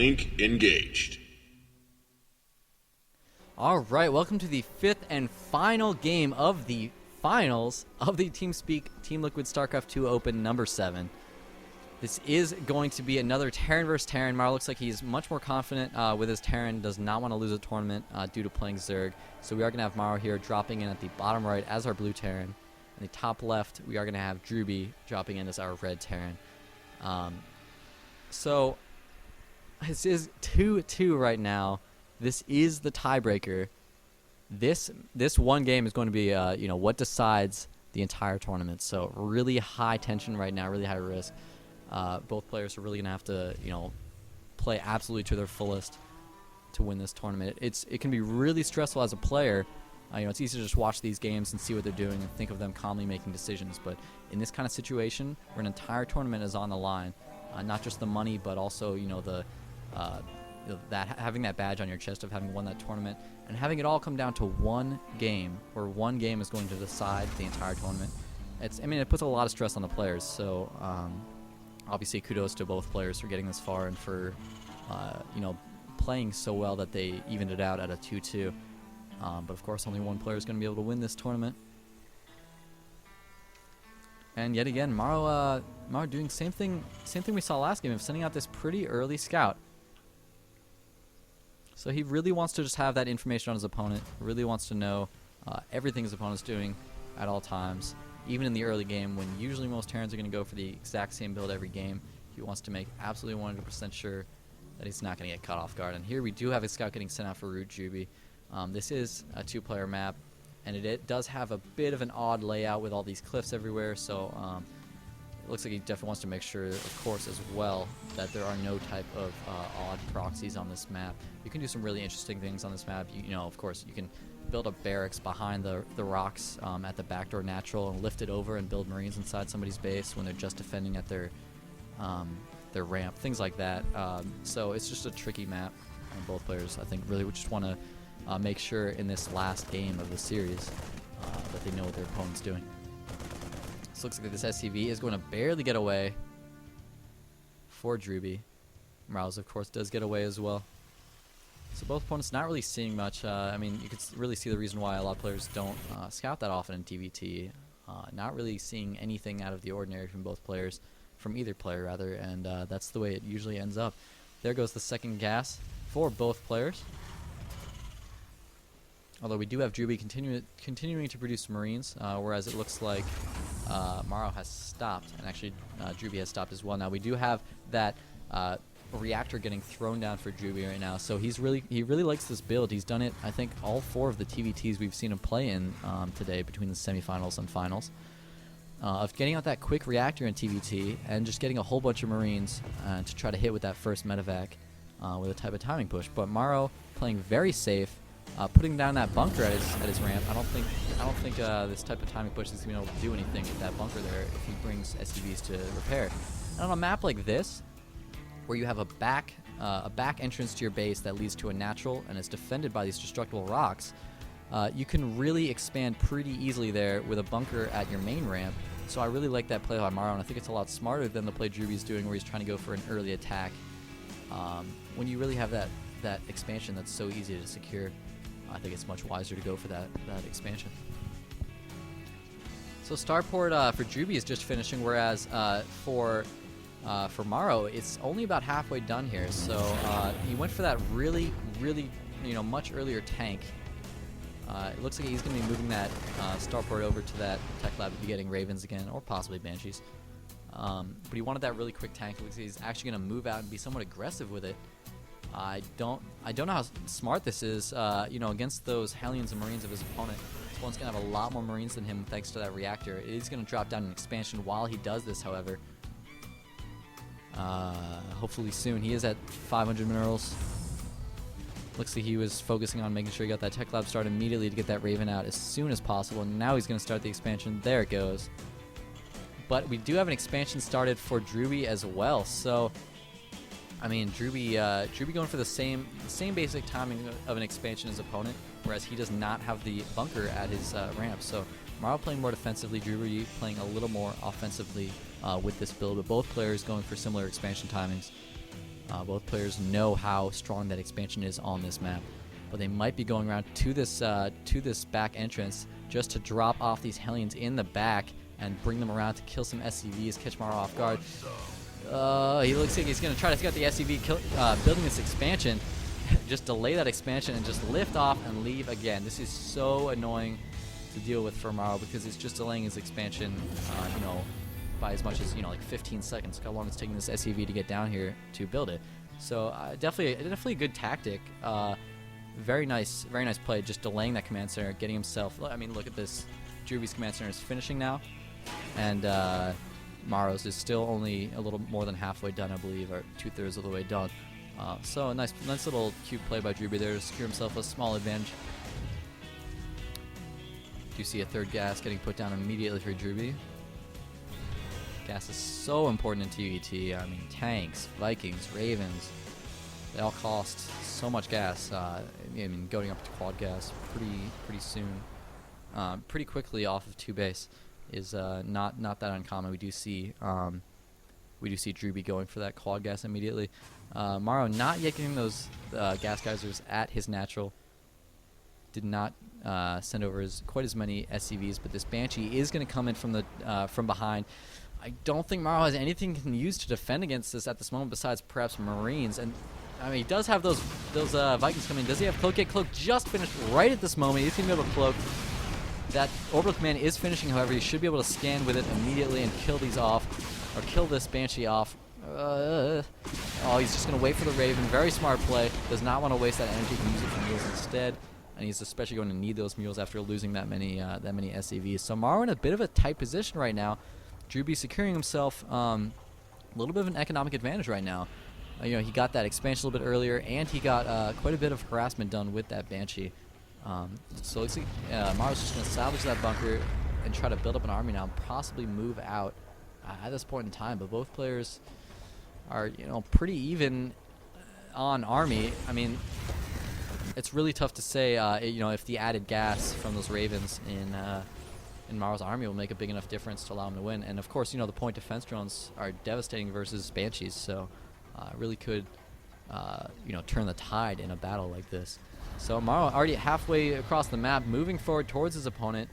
Link engaged. All right, welcome to the fifth and final game of the finals of the TeamSpeak Team Liquid StarCraft 2 Open number 7. This is going to be another Terran versus Terran. MorroW looks like he's much more confident with his Terran, does not want to lose a tournament due to playing Zerg. So we are going to have MorroW here dropping in at the bottom right as our blue Terran. In the top left, we are going to have Drewbie dropping in as our red Terran. So this is 2-2 right now. This is the tiebreaker. This one game is going to be what decides the entire tournament. So really high tension right now, really high risk. Both players are really going to have to, play absolutely to their fullest to win this tournament. It can be really stressful as a player. It's easy to just watch these games and see what they're doing and think of them calmly making decisions. But in this kind of situation, where an entire tournament is on the line, not just the money, but also having that badge on your chest of having won that tournament, and having it all come down to one game, where one game is going to decide the entire tournament. It puts a lot of stress on the players. So obviously, kudos to both players for getting this far and for playing so well that they evened it out at a 2-2. But of course, only one player is going to be able to win this tournament. And yet again, MorroW doing same thing we saw last game of sending out this pretty early scout. So he really wants to just have that information on his opponent. Really wants to know everything his opponent's doing at all times. Even in the early game, when usually most Terrans are going to go for the exact same build every game, he wants to make absolutely 100% sure that he's not going to get caught off guard. And here we do have a scout getting sent out for Root.Drewbie. This is a 2-player map, and it does have a bit of an odd layout with all these cliffs everywhere, so it looks like he definitely wants to make sure, of course, as well, that there are no type of odd proxies on this map. You can do some really interesting things on this map. Of course, you can build a barracks behind the rocks at the backdoor natural and lift it over and build Marines inside somebody's base when they're just defending at their ramp, things like that. So it's just a tricky map, and both players, I think, really just want to make sure in this last game of the series that they know what their opponent's doing. So it looks like this SCV is going to barely get away for Drewbie. MorroW, of course, does get away as well. So both opponents not really seeing much. You could really see the reason why a lot of players don't scout that often in TVT. Not really seeing anything out of the ordinary from both players, from either player rather, and that's the way it usually ends up. There goes the second gas for both players. Although we do have Drewbie continuing to produce Marines, whereas it looks like MorroW has stopped, and actually Drewbie has stopped as well. Now we do have that reactor getting thrown down for Drewbie right now, so he really likes this build. He's done it, I think, all 4 of the TVTs we've seen him play in today between the semifinals and finals, of getting out that quick reactor in TVT and just getting a whole bunch of Marines to try to hit with that first medevac with a type of timing push. But MorroW playing very safe. Putting down that bunker at his ramp. I don't think this type of timing push is going to be able to do anything with that bunker there if he brings SCVs to repair. And on a map like this, where you have a back entrance to your base that leads to a natural and is defended by these destructible rocks, you can really expand pretty easily there with a bunker at your main ramp. So I really like that play by MorroW, and I think it's a lot smarter than the play Drewbie's doing, where he's trying to go for an early attack. When you really have that expansion that's so easy to secure, I think it's much wiser to go for that expansion. So starport for Drewbie is just finishing, whereas for MorroW, it's only about halfway done here. So he went for that really much earlier tank. It looks like he's going to be moving that starport over to that tech lab to be getting Ravens again, or possibly Banshees. But he wanted that really quick tank. It looks like he's actually going to move out and be somewhat aggressive with it. I don't know how smart this is, against those Hellions and Marines of his opponent. This one's going to have a lot more Marines than him thanks to that reactor. It is going to drop down an expansion while he does this, however. Hopefully soon. He is at 500 minerals. Looks like he was focusing on making sure he got that tech lab started immediately to get that Raven out as soon as possible. Now he's going to start the expansion. There it goes. But we do have an expansion started for Drewbie as well, so Drewbie going for the same basic timing of an expansion as opponent, whereas he does not have the bunker at his ramp. So MorroW playing more defensively, Drewbie playing a little more offensively with this build, but both players going for similar expansion timings. Both players know how strong that expansion is on this map, but they might be going around to this back entrance just to drop off these Hellions in the back and bring them around to kill some SCVs, catch mouzMorroW off guard. He looks like he's going to try to take out the SCV, building this expansion. Just delay that expansion and just lift off and leave again. This is so annoying to deal with for mouzMorroW because it's just delaying his expansion, by as much as, like 15 seconds. How long it's taking this SCV to get down here to build it. So definitely a good tactic. Very nice play, just delaying that command center, getting himself. I mean, look at this. Drewbie's command center is finishing now, and mouzMorrow's is still only a little more than halfway done, I believe, or 2/3 of the way done. So a nice little cute play by Drewbie there to secure himself a small advantage. Do see a third gas getting put down immediately for Drewbie. Gas is so important in TVT. I mean, tanks, Vikings, Ravens, they all cost so much gas. I mean, going up to quad gas pretty soon, pretty quickly off of 2 base is not that uncommon. We do see Drewbie going for that quad gas immediately. mouzMorroW not yet getting those gas geysers at his natural. Did not send over quite as many SCVs, but this Banshee is going to come in from behind. I don't think mouzMorroW has anything he can use to defend against this at this moment besides perhaps Marines. And I mean, he does have those Vikings coming. Does he have Cloak? Cloak just finished right at this moment. He's going to be able to Cloak. That Orbital Command is finishing, however. He should be able to scan with it immediately and kill these off, or kill this Banshee off. Oh, he's just going to wait for the Raven. Very smart play. Does not want to waste that energy. Can use it for mules instead. And he's especially going to need those mules after losing that many SCVs. So mouzMorroW in a bit of a tight position right now. Drewbie securing himself a little bit of an economic advantage right now. He got that expansion a little bit earlier, and he got quite a bit of harassment done with that Banshee. So looks like mouzMorrow's just going to salvage that bunker and try to build up an army now and possibly move out at this point in time. But both players are, pretty even on army. I mean, it's really tough to say, if the added gas from those Ravens in mouzMorrow's army will make a big enough difference to allow him to win. And of course, the point defense drones are devastating versus Banshees, so really could, turn the tide in a battle like this. So mouzMorroW already halfway across the map, moving forward towards his opponent,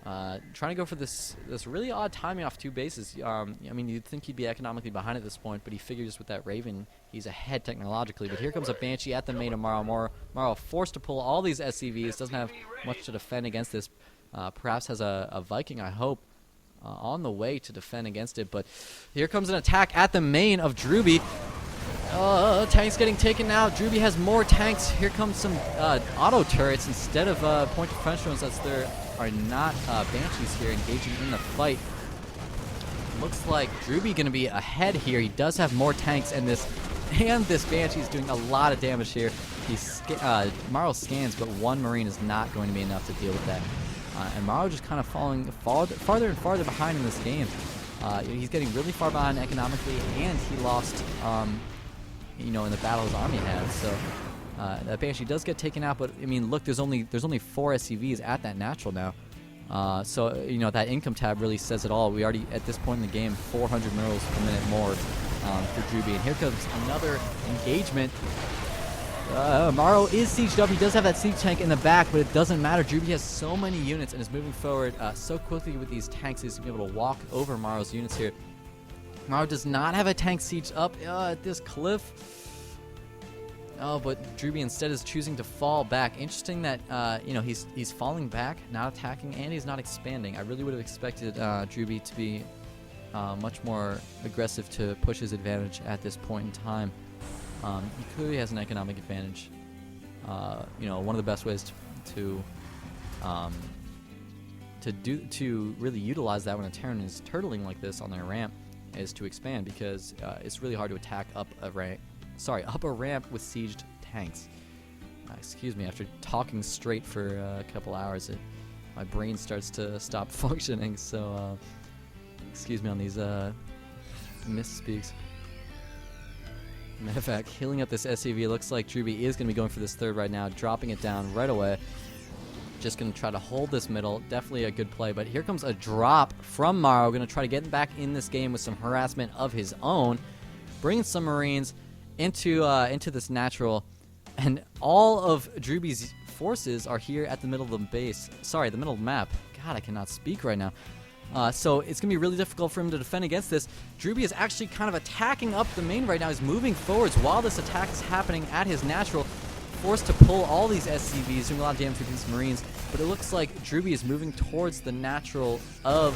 trying to go for this really odd timing off 2 bases. I mean, you'd think he'd be economically behind at this point, but he figures with that Raven, he's ahead technologically. But here comes a Banshee at the main of mouzMorroW. mouzMorroW forced to pull all these SCVs, doesn't have much to defend against this. Perhaps has a Viking, I hope, on the way to defend against it. But here comes an attack at the main of Drewbie. Tanks getting taken out. Drewbie has more tanks. Here comes some auto turrets instead of point defense drones. There are not Banshees here engaging in the fight. Looks like Drewbie going to be ahead here. He does have more tanks, and this Banshee is doing a lot of damage here. mouzMorroW scans, but 1 Marine is not going to be enough to deal with that. And mouzMorroW just kind of falling farther and farther behind in this game. He's getting really far behind economically, and he lost, in the battle his army had. So that Banshee does get taken out, but I mean, look, there's only 4 SCVs at that natural now. So that income tab really says it all. We already at this point in the game 400 mils per minute more for Drewbie, and here comes another engagement. mouzMorroW is sieged up. He does have that siege tank in the back, but it doesn't matter. Drewbie has so many units and is moving forward so quickly with these tanks. He's going to be able to walk over mouzMorrow's units here. mouzMorroW does not have a tank sieged up at this cliff. But Drewbie instead is choosing to fall back. Interesting that he's falling back, not attacking, and he's not expanding. I really would have expected Drewbie to be much more aggressive to push his advantage at this point in time. He clearly has an economic advantage. One of the best ways to really utilize that when a Terran is turtling like this on their ramp is to expand, because it's really hard to attack up a ramp with sieged tanks. Excuse me, after talking straight for a couple hours, my brain starts to stop functioning. So excuse me on these misspeaks. Matter of fact, healing up this SCV. Looks like Drewbie is going to be going for this third right now, dropping it down right away. Just going to try to hold this middle. Definitely a good play, but here comes a drop from mouzMorroW. Going to try to get back in this game with some harassment of his own. Bringing some Marines, into this natural, and all of Drewbie's forces are here at the middle of the base. Sorry, the middle of the map. God, I cannot speak right now. So it's going to be really difficult for him to defend against this. Drewbie is actually kind of attacking up the main right now. He's moving forwards while this attack is happening at his natural. Forced to pull all these SCVs, doing a lot of damage with these Marines. But it looks like Drewbie is moving towards the natural of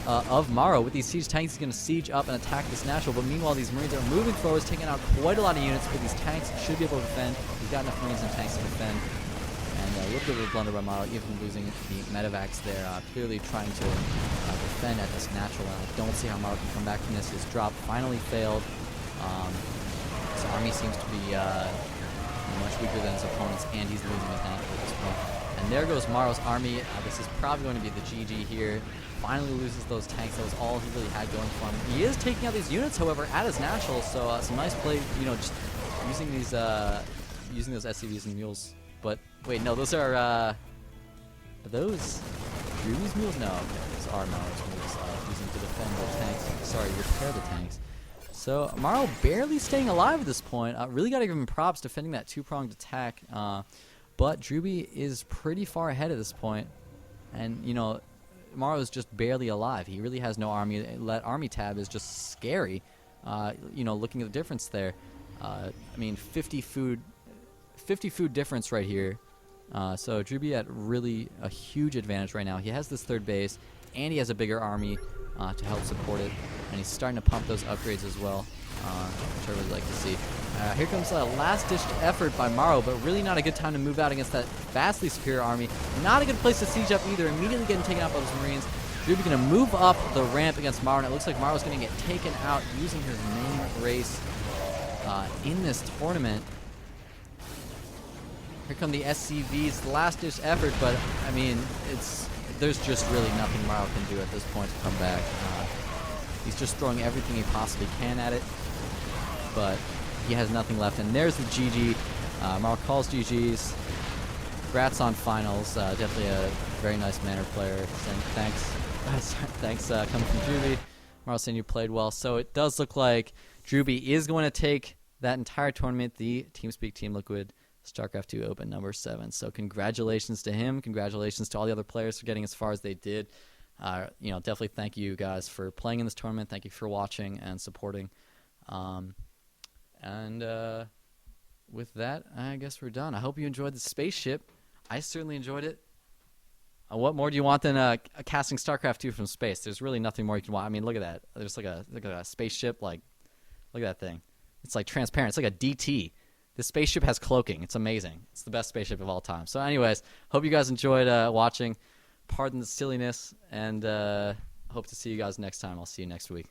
mouzMorroW. With these siege tanks, he's going to siege up and attack this natural. But meanwhile, these Marines are moving forwards, taking out quite a lot of units. But these tanks should be able to defend. He's got enough Marines and tanks to defend. And a little bit of a blunder by mouzMorroW, even losing the medevacs there. Clearly trying to defend at this natural. And I don't see how mouzMorroW can come back from this. His drop finally failed. His army seems to be much weaker than his opponents, and he's losing his natural at this point. And there goes mouzMorrow's army. This is probably going to be the GG here. Finally loses those tanks. That was all he really had going for him. He is taking out these units, however, at his natural. So some nice play, just using these using those SCVs and mules. But wait, no, those are those Drewbie's mules? No, those are mouzMorrow's mules. Using to defend the tanks. Sorry, repair the tanks. So mouzMorroW barely staying alive at this point. Really got to give him props defending that two-pronged attack. But Drewbie is pretty far ahead at this point. And, mouzMorroW is just barely alive. He really has no army. That army tab is just scary. Looking at the difference there. 50 food difference right here. So Drewbie at really a huge advantage right now. He has this third base, and he has a bigger army to help support it. And he's starting to pump those upgrades as well, which I really like to see. Here comes a last-ditched effort by mouzMorroW, but really not a good time to move out against that vastly superior army. Not a good place to siege up either. Immediately getting taken out by those Marines. Drewbie going to move up the ramp against mouzMorroW, and it looks like mouzMorrow's going to get taken out using his main race in this tournament. Here come the SCVs, last-ditch effort, but there's just really nothing mouzMorroW can do at this point to come back. He's just throwing everything he possibly can at it, but he has nothing left. And there's the GG. mouzMorroW calls GG's. Congrats on finals. Definitely a very nice manner player. And thanks coming from Drewbie. mouzMorroW saying you played well. So it does look like Drewbie is going to take that entire tournament, the TeamSpeak Team Liquid StarCraft 2 Open number 7. So congratulations to him. Congratulations to all the other players for getting as far as they did. Definitely thank you guys for playing in this tournament. Thank you for watching and supporting. With that, I guess we're done. I hope you enjoyed the spaceship. I certainly enjoyed it. What more do you want than casting StarCraft 2 from space? There's really nothing more you can want. Look at that. There's like a spaceship. Look at that thing. It's like transparent. It's like a DT. This spaceship has cloaking. It's amazing. It's the best spaceship of all time. So anyways, hope you guys enjoyed watching. Pardon the silliness, and hope to see you guys next time. I'll see you next week.